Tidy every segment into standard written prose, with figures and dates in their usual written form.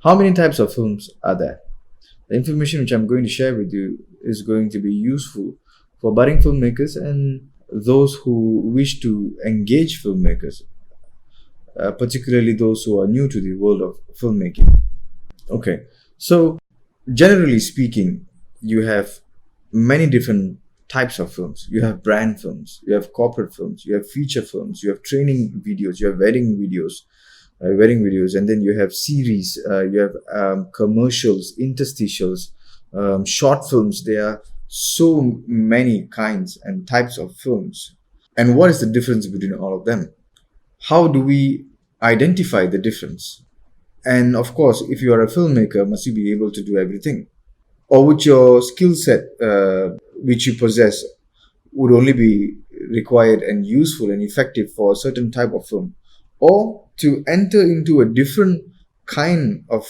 How many types of films are there? The information which I'm going to share with you is going to be useful for budding filmmakers and those who wish to engage filmmakers, particularly those who are new to the world of filmmaking. Okay, so generally speaking, you have many different types of films. You have brand films, you have corporate films, you have feature films, you have training videos, you have wedding videos, and then you have series, you have commercials, interstitials, short films. There are so many kinds and types of films. And what is the difference between all of them? How do we identify the difference? And of course, if you are a filmmaker, must you be able to do everything? Or would your skill set, which you possess, would only be required and useful and effective for a certain type of film? Or to enter into a different kind of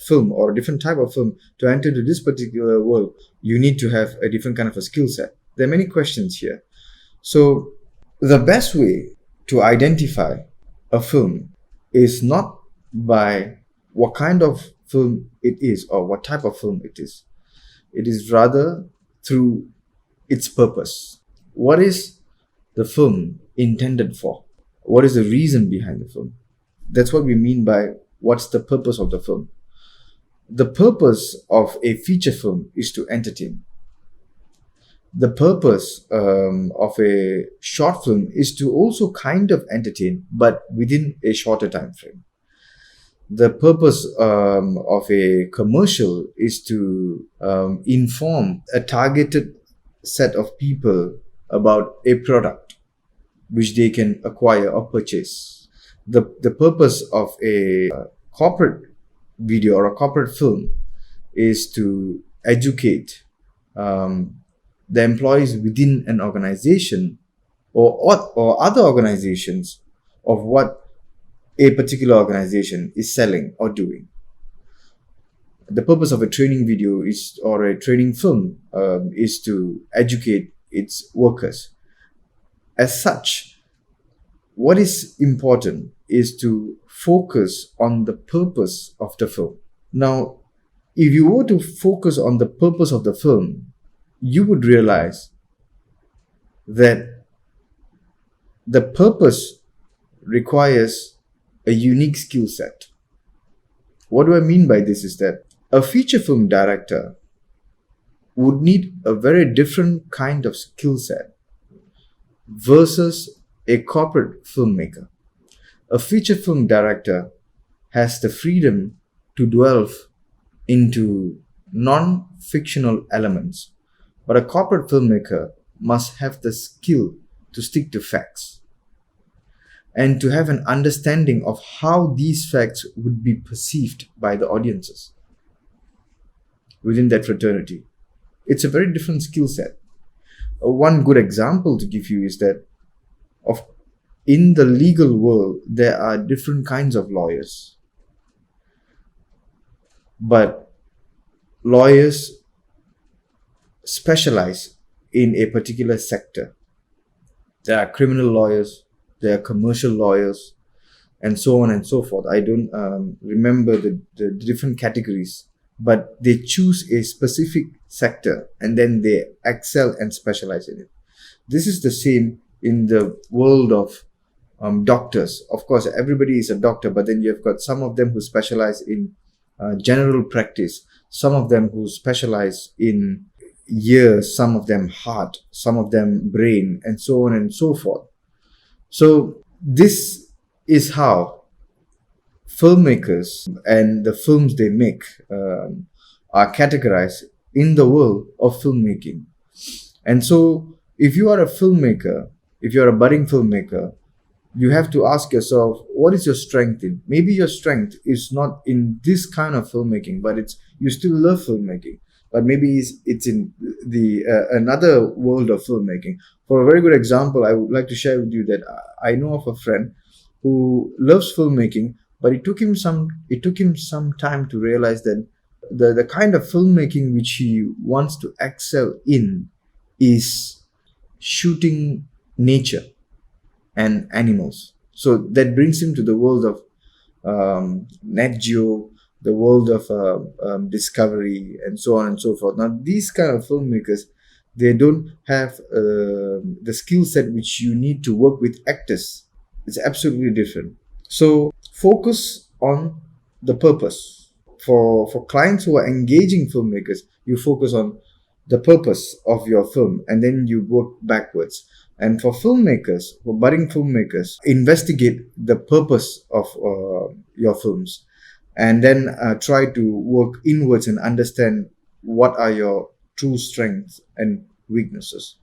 film or a different type of film, to enter into this particular world, you need to have a different kind of a skill set. There are many questions here. So the best way to identify a film is not by what kind of film it is or what type of film it is. It is rather through its purpose. What is the film intended for? What is the reason behind the film? That's what we mean by what's the purpose of the film. The purpose of a feature film is to entertain. The purpose of a short film is to also kind of entertain, but within a shorter time frame. The purpose of a commercial is to inform a targeted set of people about a product which they can acquire or purchase. The purpose of a corporate video or a corporate film is to educate the employees within an organization or other organizations of what a particular organization is selling or doing. The purpose of a training video or a training film is to educate its workers. As such, what is important is to focus on the purpose of the film. Now, if you were to focus on the purpose of the film, you would realize that the purpose requires a unique skill set. What do I mean by this is that a feature film director would need a very different kind of skill set versus a corporate filmmaker. A feature film director has the freedom to delve into non-fictional elements, but a corporate filmmaker must have the skill to stick to facts and to have an understanding of how these facts would be perceived by the audiences within that fraternity. It's a very different skill set. One good example to give you is that in the legal world, there are different kinds of lawyers. But lawyers specialize in a particular sector. There are criminal lawyers, there are commercial lawyers, and so on and so forth. I don't remember the different categories, but they choose a specific sector and then they excel and specialize in it. This is the same in the world of doctors. Of course, everybody is a doctor, but then you've got some of them who specialize in general practice, some of them who specialize in ears, some of them heart, some of them brain, and so on and so forth. So this is how filmmakers and the films they make are categorized in the world of filmmaking. And so if you are a filmmaker, if you're a budding filmmaker, you have to ask yourself, what is your strength in? Maybe your strength is not in this kind of filmmaking, but you still love filmmaking. But maybe it's in the another world of filmmaking. For a very good example, I would like to share with you that I know of a friend who loves filmmaking, but it took him some time to realize that the kind of filmmaking which he wants to excel in is shooting nature and animals. So that brings him to the world of Nat Geo, the world of discovery, and so on and so forth. Now, these kind of filmmakers, they don't have the skill set which you need to work with actors. It's absolutely different. So focus on the purpose. For clients who are engaging filmmakers, you focus on the purpose of your film, and then you work backwards. And for filmmakers, for budding filmmakers, investigate the purpose of your films, and then try to work inwards and understand what are your true strengths and weaknesses.